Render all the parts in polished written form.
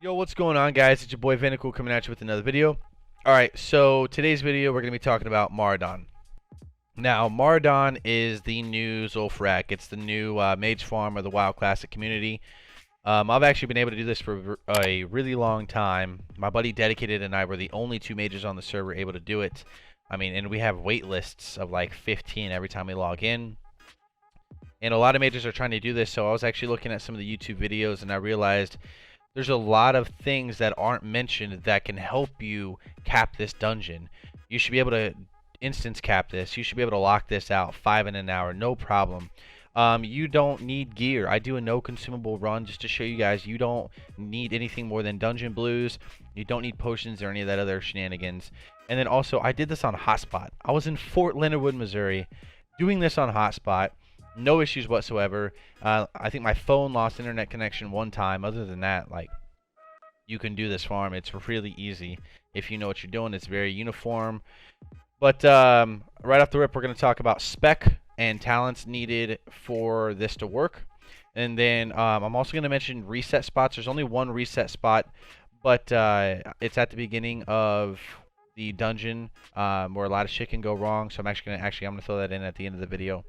Yo, what's going on, guys? It's your boy Vinical coming at you with another video. Alright, so today's video we're going to be talking about Maraudon. Now, Maraudon is the new Zul'Farrak. It's the new mage farm of the WoW Classic community. I've actually been able to do this for a really long time. My buddy Dedicated and I were the only two mages on the server able to do it. I mean, and we have wait lists of like 15 every time we log in. And a lot of mages are trying to do this, so I was actually looking at some of the YouTube videos and I realized there's a lot of things that aren't mentioned that can help you cap this dungeon. You should be able to instance cap this. You should be able to lock this out 5 in an hour, no problem. You don't need gear. I do a no consumable run just to show you guys you don't need anything more than dungeon blues. You don't need potions or any of that other shenanigans. And then also, I did this on hotspot. I was in Fort Leonard Wood, Missouri, doing this on hotspot. No issues whatsoever. I think my phone lost internet connection one time. Other than that, like, you can do this farm. It's really easy if you know what you're doing. It's very uniform. But right off the rip, we're going to talk about spec and talents needed for this to work. And then I'm also going to mention reset spots. There's only one reset spot, but it's at the beginning of the dungeon where a lot of shit can go wrong. So I'm going to throw that in at the end of the video.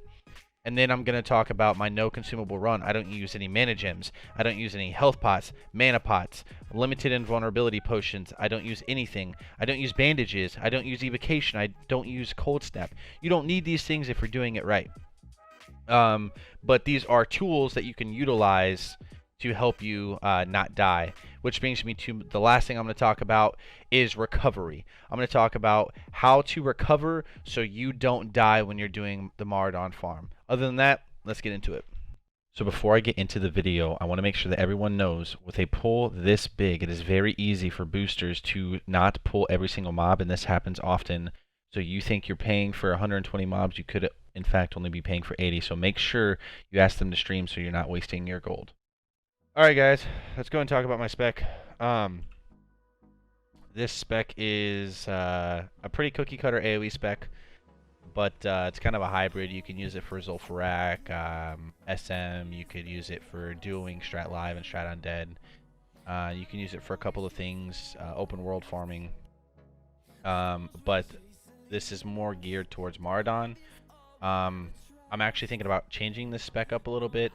And then I'm going to talk about my no consumable run. I don't use any mana gems. I don't use any health pots, mana pots, limited invulnerability potions. I don't use anything. I don't use bandages. I don't use evocation. I don't use cold snap. You don't need these things if you're doing it right. But these are tools that you can utilize to help you not die. Which brings me to the last thing I'm going to talk about is recovery. I'm going to talk about how to recover so you don't die when you're doing the Maraudon farm. Other than that, let's get into it. So before I get into the video, I want to make sure that everyone knows with a pull this big, it is very easy for boosters to not pull every single mob, and this happens often. So you think you're paying for 120 mobs, you could in fact only be paying for 80. So make sure you ask them to stream so you're not wasting your gold. Alright guys, let's go and talk about my spec. This spec is a pretty cookie cutter AoE spec, but it's kind of a hybrid. You can use it for Zul'Farrak, SM, you could use it for dueling Strat Live and Strat Undead. You can use it for a couple of things, open world farming. But this is more geared towards Maraudon. I'm actually thinking about changing this spec up a little bit.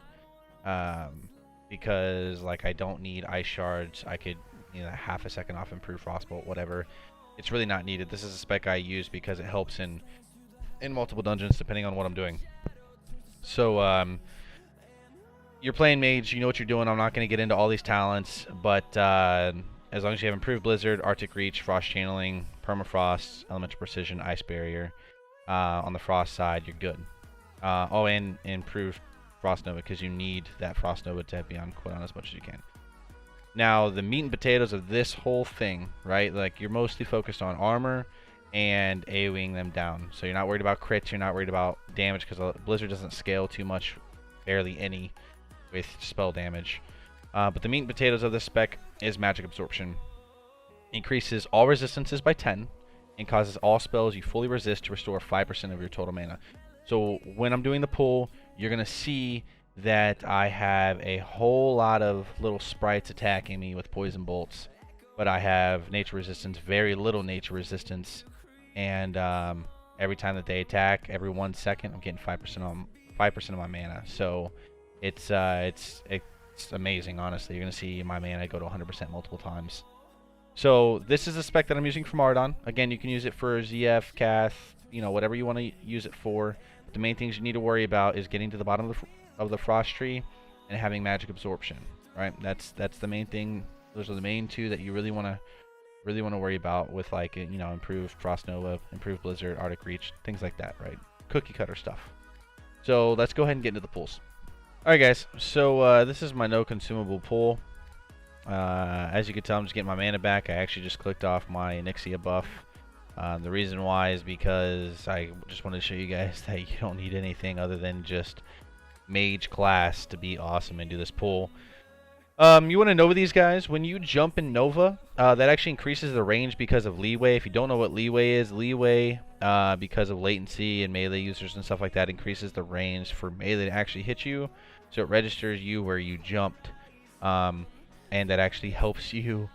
Because like I don't need ice shards. I could, half a second off improve frostbolt, whatever. It's really not needed. This is a spec I use because it helps in multiple dungeons depending on what I'm doing. So you're playing mage, you know what you're doing. I'm not going to get into all these talents, but as long as you have improved blizzard, arctic reach, frost channeling, permafrost, elemental precision, ice barrier, on the frost side, you're good. Oh, and improved Frost Nova, because you need that Frost Nova to be on cooldown as much as you can. Now, the meat and potatoes of this whole thing, right? Like, you're mostly focused on armor and AoEing them down. So you're not worried about crits, you're not worried about damage, because Blizzard doesn't scale too much, barely any, with spell damage. But the meat and potatoes of this spec is magic absorption. Increases all resistances by 10, and causes all spells you fully resist to restore 5% of your total mana. So when I'm doing the pull, you're going to see that I have a whole lot of little sprites attacking me with poison bolts. But I have nature resistance, very little nature resistance. And every time that they attack, every 1 second, I'm getting 5% of my mana. So it's amazing, honestly. You're going to see my mana go to 100% multiple times. So this is the spec that I'm using for Maraudon. Again, you can use it for ZF, Cath, whatever you want to use it for. But the main things you need to worry about is getting to the bottom of the frost tree and having magic absorption. Right? That's the main thing. Those are the main two that you really want to worry about with, like, improved Frost Nova, improved Blizzard, Arctic Reach, things like that. Right? Cookie cutter stuff. So let's go ahead and get into the pulls. All right, guys. So this is my no consumable pull. As you can tell, I'm just getting my mana back. I actually just clicked off my Onyxia buff. The reason why is because I just wanted to show you guys that you don't need anything other than just mage class to be awesome and do this pull. You want to Nova these guys. When you jump in Nova, that actually increases the range because of leeway. If you don't know what leeway is, because of latency and melee users and stuff like that, increases the range for melee to actually hit you. So it registers you where you jumped. And and that actually helps you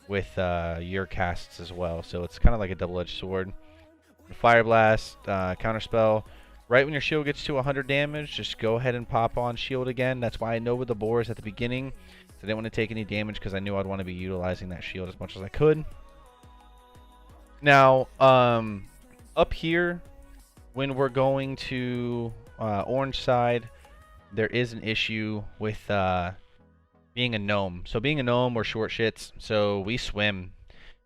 with your casts as well. So it's kind of like a double-edged sword. Fire Blast, Counterspell. Right when your shield gets to 100 damage, just go ahead and pop on shield again. That's why I know with the boars at the beginning. So I didn't want to take any damage because I knew I'd want to be utilizing that shield as much as I could. Now, up here, when we're going to orange side, there is an issue with being a gnome. So being a gnome, we're short shits, so we swim.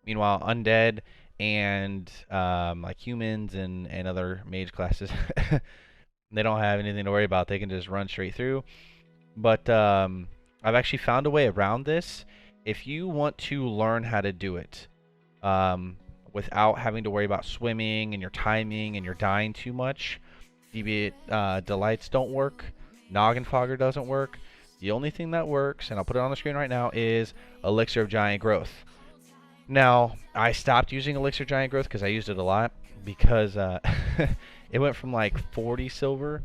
Meanwhile, undead and like humans and other mage classes, they don't have anything to worry about. They can just run straight through. But I've actually found a way around this. If you want to learn how to do it without having to worry about swimming and your timing and you're dying too much, Deviate Delights don't work. Noggin Fogger doesn't work. The only thing that works, and I'll put it on the screen right now, is Elixir of Giant Growth. Now, I stopped using Elixir of Giant Growth because I used it a lot, because it went from like 40 silver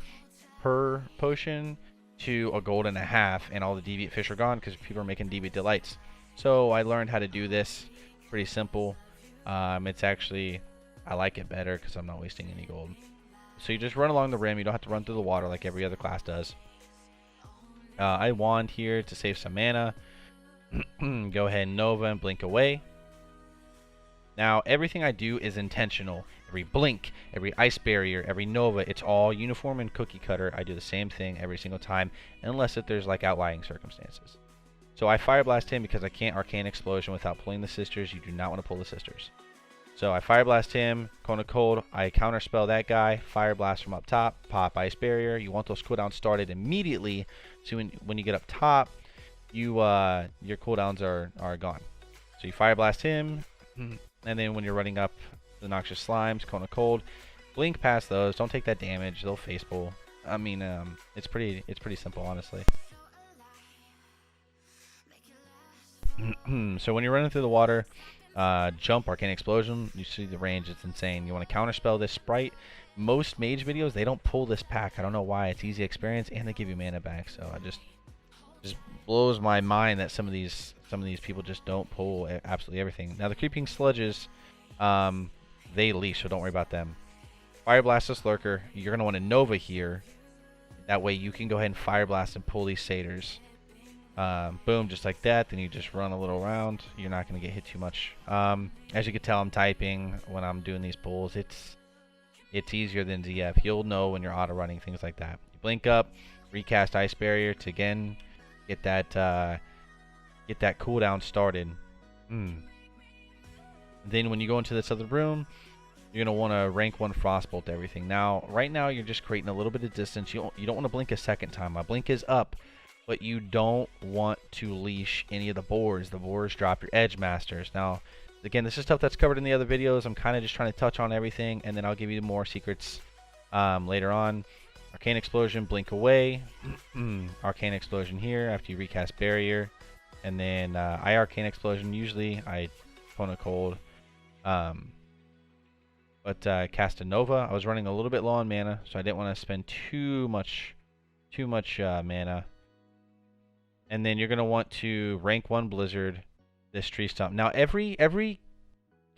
per potion to a gold and a half, and all the Deviate fish are gone because people are making Deviate Delights. So I learned how to do this. Pretty simple. It's actually, I like it better because I'm not wasting any gold. So you just run along the rim. You don't have to run through the water like every other class does. I wand here to save some mana. Go ahead and Nova and blink away. Now, everything I do is intentional. Every blink, every ice barrier, every Nova, it's all uniform and cookie cutter. I do the same thing every single time, unless if there's like outlying circumstances. So I Fire Blast him because I can't Arcane Explosion without pulling the sisters. You do not want to pull the sisters. So I Fire Blast him, Cone of Cold, I Counterspell that guy, Fire Blast from up top, pop Ice Barrier. You want those cooldowns started immediately, so when you get up top, you your cooldowns are gone. So you Fire Blast him, and then when you're running up the Noxious Slimes, Cone of Cold, blink past those, don't take that damage, they'll face pull. I mean, it's pretty simple, honestly. So when you're running through the water, jump, Arcane Explosion, you see the range, it's insane. You want to counterspell this sprite. Most mage videos, they don't pull this pack. I don't know why. It's easy experience and they give you mana back. So I just blows my mind that some of these people just don't pull absolutely everything. Now the Creeping Sludges, they leash, so don't worry about them. Fire Blast this Lurker. You're gonna want to Nova here. That way you can go ahead and Fire Blast and pull these satyrs. Boom, just like that. Then you just run a little around. You're not going to get hit too much. As you can tell, I'm typing when I'm doing these pulls. It's easier than ZF. You'll know when you're auto running, things like that. You blink up, recast Ice Barrier to again get that cooldown started. Then when you go into this other room, you're going to want to rank 1 Frostbolt everything. Now, right now you're just creating a little bit of distance. You don't want to blink a second time. My blink is up. But you don't want to leash any of the boars. The boars drop your Edge Masters. Now, again, this is stuff that's covered in the other videos. I'm kind of just trying to touch on everything, and then I'll give you more secrets later on. Arcane Explosion, blink away. Arcane Explosion here after you recast Barrier. And then I Arcane Explosion. Usually I Cone of Cold. But cast a Nova. I was running a little bit low on mana, so I didn't want to spend too much mana. And then you're going to want to rank 1 Blizzard this Tree Stump. Now, every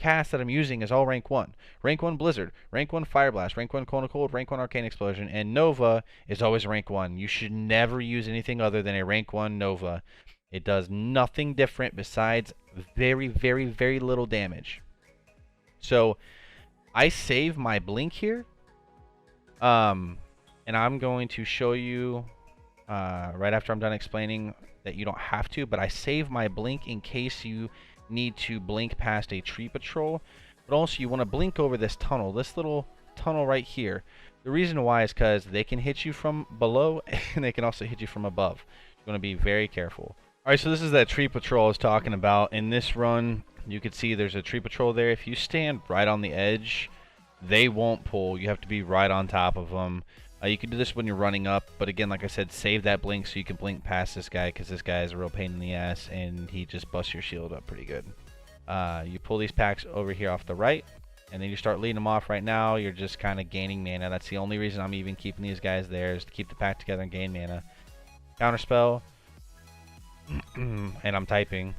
cast that I'm using is all rank 1. Rank 1 Blizzard, rank 1 Fire Blast, rank 1 Cone of Cold, rank 1 Arcane Explosion, and Nova is always rank 1. You should never use anything other than a rank 1 Nova. It does nothing different besides very, very, very little damage. So, I save my blink here. And I'm going to show you right after I'm done explaining that you don't have to, but I save my blink in case you need to blink past a tree patrol. But also you want to blink over this tunnel, this little tunnel right here. The reason why is because they can hit you from below and they can also hit you from above. You want to be very careful. Alright, so this is that tree patrol I was talking about. In this run, you can see there's a tree patrol there. If you stand right on the edge, they won't pull. You have to be right on top of them. You can do this when you're running up, but again, like I said, save that blink so you can blink past this guy, because this guy is a real pain in the ass, and he just busts your shield up pretty good. You pull these packs over here off the right, and then you start leading them off. Right now, you're just kind of gaining mana. That's the only reason I'm even keeping these guys there, is to keep the pack together and gain mana. Counterspell. and I'm typing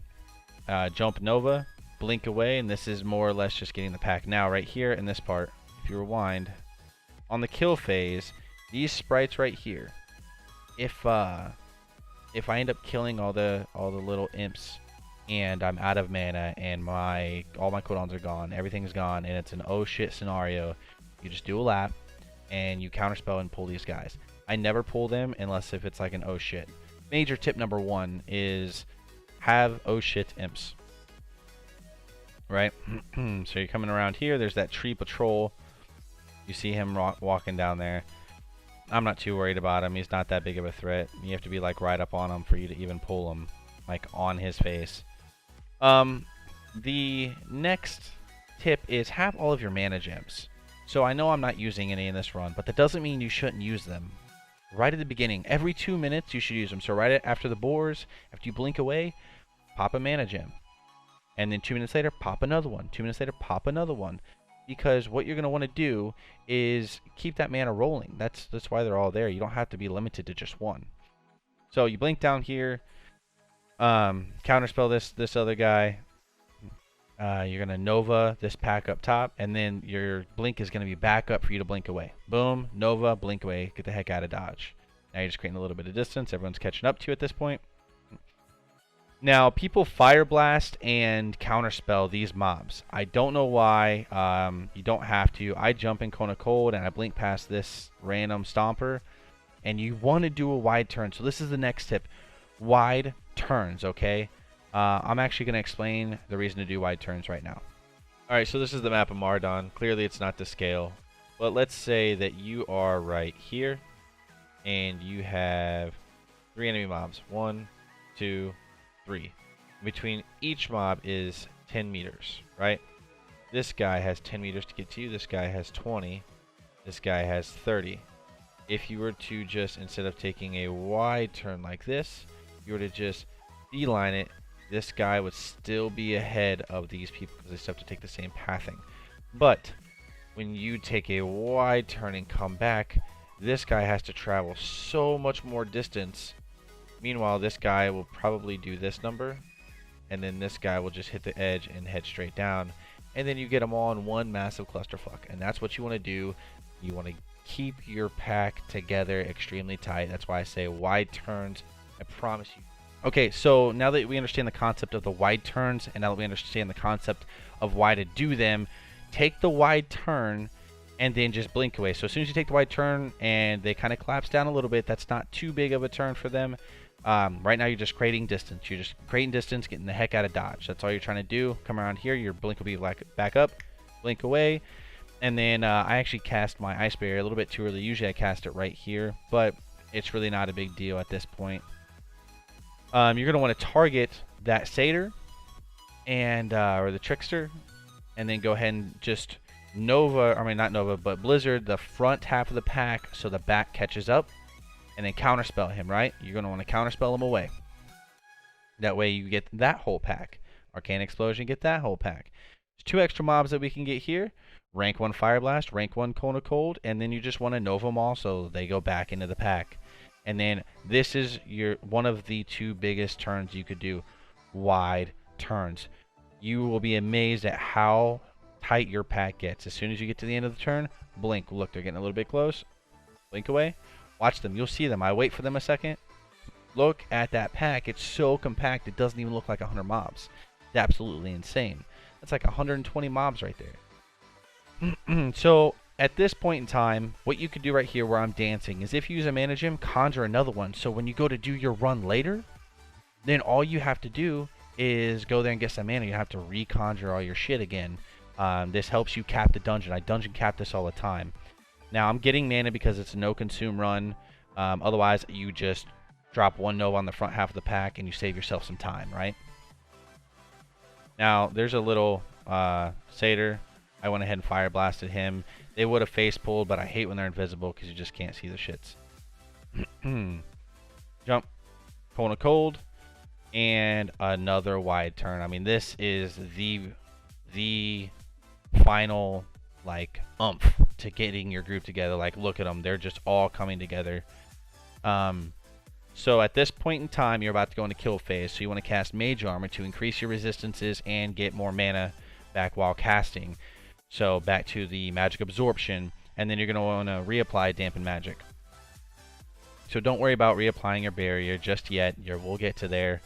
jump Nova, blink away, and this is more or less just getting the pack. Now right here in this part, if you rewind, on the kill phase, these sprites right here, if I end up killing all the little imps and I'm out of mana and all my cooldowns are gone, everything's gone, and it's an oh shit scenario, you just do a lap and you counterspell and pull these guys. I never pull them unless if it's like an oh shit. Major tip number 1 is have oh shit imps. Right? So you're coming around here, there's that tree patrol. You see him walking down there. I'm not too worried about him. He's not that big of a threat. You have to be like right up on him for you to even pull him, like on his face. The next tip is have all of your mana gems. So I know I'm not using any in this run, but that doesn't mean you shouldn't use them. Right at the beginning, every 2 minutes you should use them. So right after the boars, after you blink away, pop a mana gem. And then 2 minutes later, pop another one. 2 minutes later, pop another one. Because what you're going to want to do is keep that mana rolling. That's why they're all there. You don't have to be limited to just one. So you blink down here, counterspell this other guy. You're going to Nova this pack up top, and then your blink is going to be back up for you to blink away. Boom, Nova, blink away, get the heck out of dodge. Now you're just creating a little bit of distance. Everyone's catching up to you at this point. Now, people Fire Blast and Counterspell these mobs. I don't know why. You don't have to. I jump in Cone of Cold and I blink past this random Stomper. And you want to do a wide turn. So this is the next tip. Wide turns, okay? I'm actually going to explain the reason to do wide turns right now. Alright, so this is the map of Maraudon. Clearly it's not to scale. But let's say that you are right here. And you have 3 enemy mobs. 1, 2, 3. Between each mob is 10 meters, right? This guy has 10 meters to get to you. This guy has 20. This guy has 30. If you were to just, instead of taking a wide turn like this, you were to just beeline it, this guy would still be ahead of these people because they still have to take the same pathing. But when you take a wide turn and come back, this guy has to travel so much more distance. Meanwhile, this guy will probably do this number, and then this guy will just hit the edge and head straight down, and then you get them all in one massive clusterfuck. And that's what you want to do. You want to keep your pack together extremely tight. That's why I say wide turns. I promise you. Okay, so now that we understand the concept of the wide turns, and now that we understand the concept of why to do them, take the wide turn and then just blink away. So as soon as you take the wide turn and they kind of collapse down a little bit, that's not too big of a turn for them. Right now you're just creating distance. You're just creating distance, getting the heck out of dodge. That's all you're trying to do. Come around here, your blink will be back up, blink away. And then I actually cast my ice barrier a little bit too early. Usually I cast it right here, but it's really not a big deal at this point. You're going to want to target that satyr and or the trickster, and then go ahead and just not Nova, but Blizzard the front half of the pack so the back catches up, and then counterspell him, right? You're going to want to counterspell him away. That way you get that whole pack. Arcane Explosion, get that whole pack. There's 2 extra mobs that we can get here. Rank 1 Fire Blast, rank 1 Cone of Cold, and then you just want to Nova them all so they go back into the pack. And then this is one of the 2 biggest turns you could do. Wide turns. You will be amazed at how tight your pack gets. As soon as you get to the end of the turn, blink. Look, they're getting a little bit close. Blink away. Watch them. You'll see them. I wait for them a second. Look at that pack. It's so compact. It doesn't even look like 100 mobs. It's absolutely insane. That's like 120 mobs right there. So at this point in time, what you could do right here where I'm dancing is if you use a mana gem, conjure another one. So when you go to do your run later, then all you have to do is go there and get some mana. You have to reconjure all your shit again. This helps you cap the dungeon. I dungeon cap this all the time. Now I'm getting mana because it's a no consume run. Otherwise, you just drop 1 Nova on the front half of the pack and you save yourself some time, right? Now there's a little satyr. I went ahead and fire blasted him. They would have face pulled, but I hate when they're invisible because you just can't see the shits. Jump, Cone of Cold, and another wide turn. I mean, this is the final like oomph to getting your group together. Like, look at them, they're just all coming together. So at this point in time, you're about to go into kill phase, so you want to cast Mage Armor to increase your resistances and get more mana back while casting. So back to the magic absorption, and then you're going to want to reapply Dampen Magic. So don't worry about reapplying your barrier just yet. We'll get to there.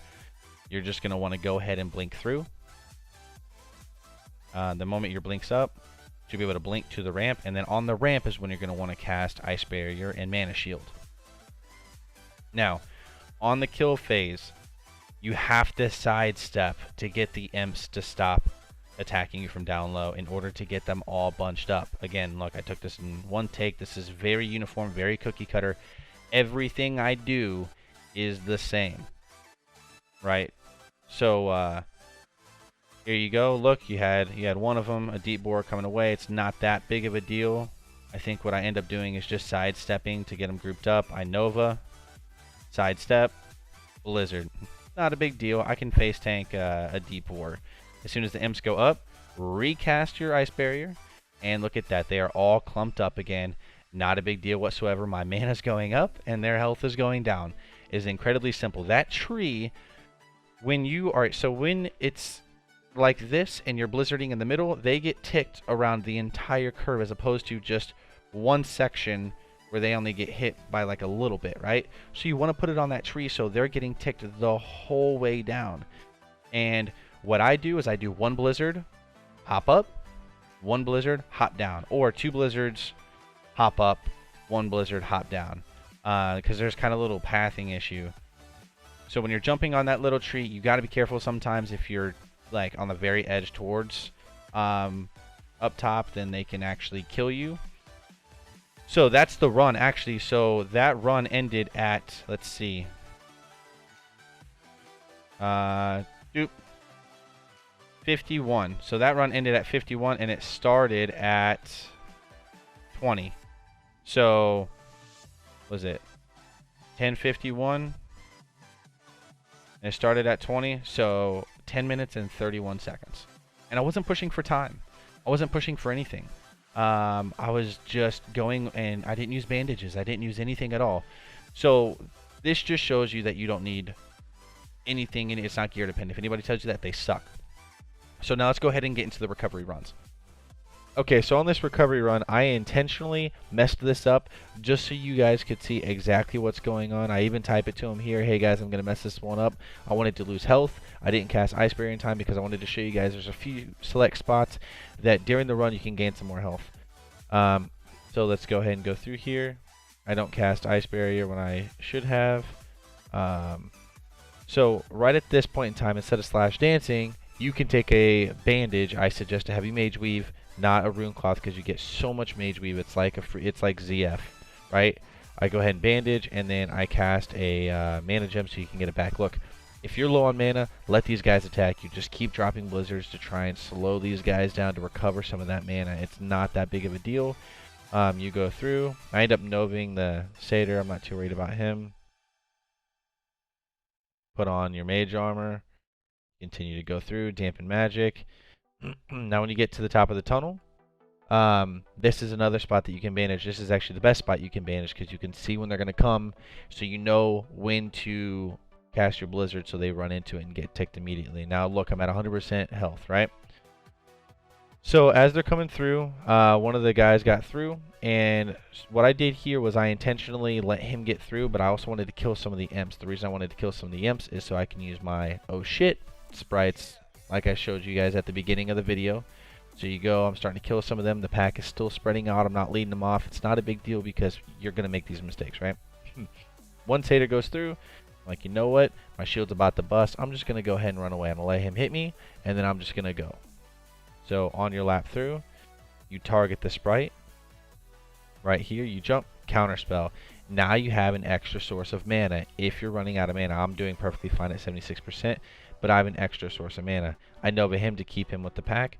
You're just going to want to go ahead and blink through. The moment your blink's up, you'll be able to blink to the ramp, and then on the ramp is when you're going to want to cast Ice Barrier and Mana Shield. Now, on the kill phase, you have to sidestep to get the imps to stop attacking you from down low in order to get them all bunched up. Again, look, I took this in one take. This is very uniform, very cookie cutter. Everything I do is the same, right? So here you go. Look, you had one of them, a deep bore coming away. It's not that big of a deal. I think what I end up doing is just sidestepping to get them grouped up. I Nova. Sidestep, Blizzard. Not a big deal. I can face tank a deep war. As soon as the imps go up, recast your Ice Barrier, and look at that. They are all clumped up again. Not a big deal whatsoever. My mana's going up, and their health is going down. It is incredibly simple. That tree, when it's like this and you're blizzarding in the middle, they get ticked around the entire curve as opposed to just one section where they only get hit by like a little bit, right? So you want to put it on that tree so they're getting ticked the whole way down. And what I do is I do one blizzard, hop up, one blizzard, hop down, or two blizzards, hop up, one blizzard, hop down, because there's kind of a little pathing issue. So when you're jumping on that little tree, you got to be careful sometimes. If you're like on the very edge towards up top, then they can actually kill you. So that's the run, actually. So that run ended at, let's see, 51. So that run ended at 51, and it started at 20. So, was it 10:51? And it started at 20, so 10 minutes and 31 seconds. And I wasn't pushing for time. I wasn't pushing for anything. I was just going, and I didn't use bandages. I didn't use anything at all. So this just shows you that you don't need anything, and it's not gear dependent. If anybody tells you that, they suck. So now let's go ahead and get into the recovery runs. Okay, so on this recovery run, I intentionally messed this up just so you guys could see exactly what's going on. I even type it to them here, hey guys, I'm going to mess this one up. I wanted to lose health. I didn't cast Ice Barrier in time because I wanted to show you guys there's a few select spots that during the run you can gain some more health. So let's go ahead and go through here. I don't cast Ice Barrier when I should have. So right at this point in time, instead of slash dancing, you can take a bandage. I suggest a heavy mage weave, not a rune cloth, because you get so much mage weave. It's like it's like ZF, right? I go ahead and bandage, and then I cast a mana gem so you can get it back. Look, if you're low on mana, let these guys attack you. Just keep dropping blizzards to try and slow these guys down to recover some of that mana. It's not that big of a deal. You go through. I end up noving the satyr. I'm not too worried about him. Put on your mage armor. Continue to go through. Dampen magic. Now when you get to the top of the tunnel, this is another spot that you can bandage. This is actually the best spot you can bandage because you can see when they're going to come, so you know when to cast your blizzard so they run into it and get ticked immediately. Now look, I'm at 100% health, right? So as they're coming through, one of the guys got through, and what I did here was I intentionally let him get through, but I also wanted to kill some of the imps. The reason I wanted to kill some of the imps is so I can use my oh shit sprites like I showed you guys at the beginning of the video. So you go, I'm starting to kill some of them. The pack is still spreading out. I'm not leading them off. It's not a big deal because you're going to make these mistakes, right? One satyr goes through. I'm like, you know what? My shield's about to bust. I'm just going to go ahead and run away. I'm going to let him hit me, and then I'm just going to go. So on your lap through, you target the sprite. Right here, you jump, counterspell. Now you have an extra source of mana. If you're running out of mana, I'm doing perfectly fine at 76%, but I have an extra source of mana. I Nova him to keep him with the pack.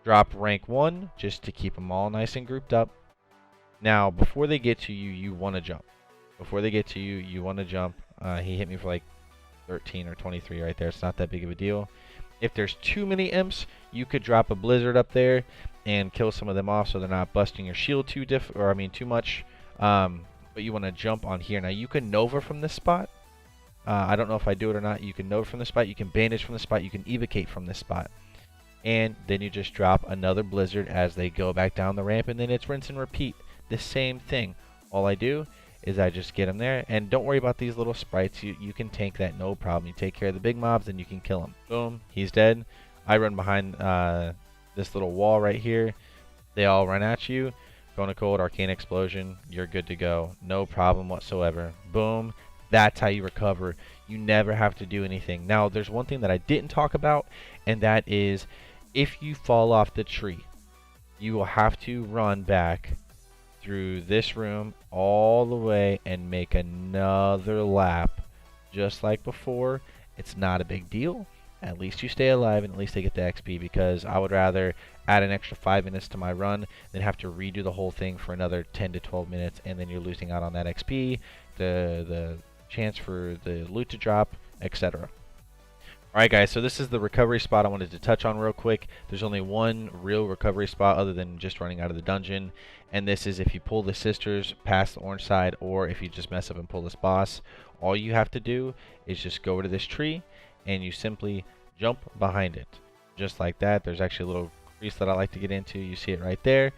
Drop rank 1 just to keep them all nice and grouped up. Now, before they get to you, you want to jump. Before they get to you, you want to jump. He hit me for like 13 or 23 right there. It's not that big of a deal. If there's too many imps, you could drop a blizzard up there and kill some of them off so they're not busting your shield too much. but you want to jump on here. Now you can Nova from this spot. I don't know if I do it or not. You can Nova from the spot, you can bandage from the spot, you can evocate from this spot. And then you just drop another blizzard as they go back down the ramp, and then it's rinse and repeat. The same thing. All I do is I just get them there, and don't worry about these little sprites. You can tank that, no problem. You take care of the big mobs, and you can kill them. Boom, he's dead. I run behind this little wall right here. They all run at you. Go into cold, arcane explosion. You're good to go. No problem whatsoever. Boom. That's how you recover. You never have to do anything. Now, there's one thing that I didn't talk about, and that is if you fall off the tree, you will have to run back through this room all the way and make another lap just like before. It's not a big deal. At least you stay alive, and at least they get the XP, because I would rather add an extra 5 minutes to my run than have to redo the whole thing for another 10 to 12 minutes, and then you're losing out on that XP, the chance for the loot to drop, etc. Alright guys, so this is the recovery spot I wanted to touch on real quick. There's only one real recovery spot other than just running out of the dungeon, and this is if you pull the sisters past the orange side, or if you just mess up and pull this boss. All you have to do is just go over to this tree and you simply jump behind it. Just like that. There's actually a little crease that I like to get into. You see it right there.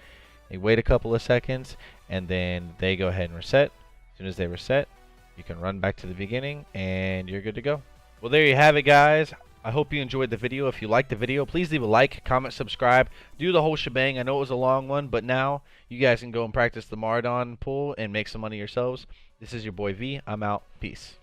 They wait a couple of seconds and then they go ahead and reset. As soon as they reset, you can run back to the beginning and you're good to go. Well, there you have it, guys. I hope you enjoyed the video. If you liked the video, please leave a like, comment, subscribe, do the whole shebang. I know it was a long one, but now you guys can go and practice the Maraudon pull and make some money yourselves. This is your boy V. I'm out. Peace.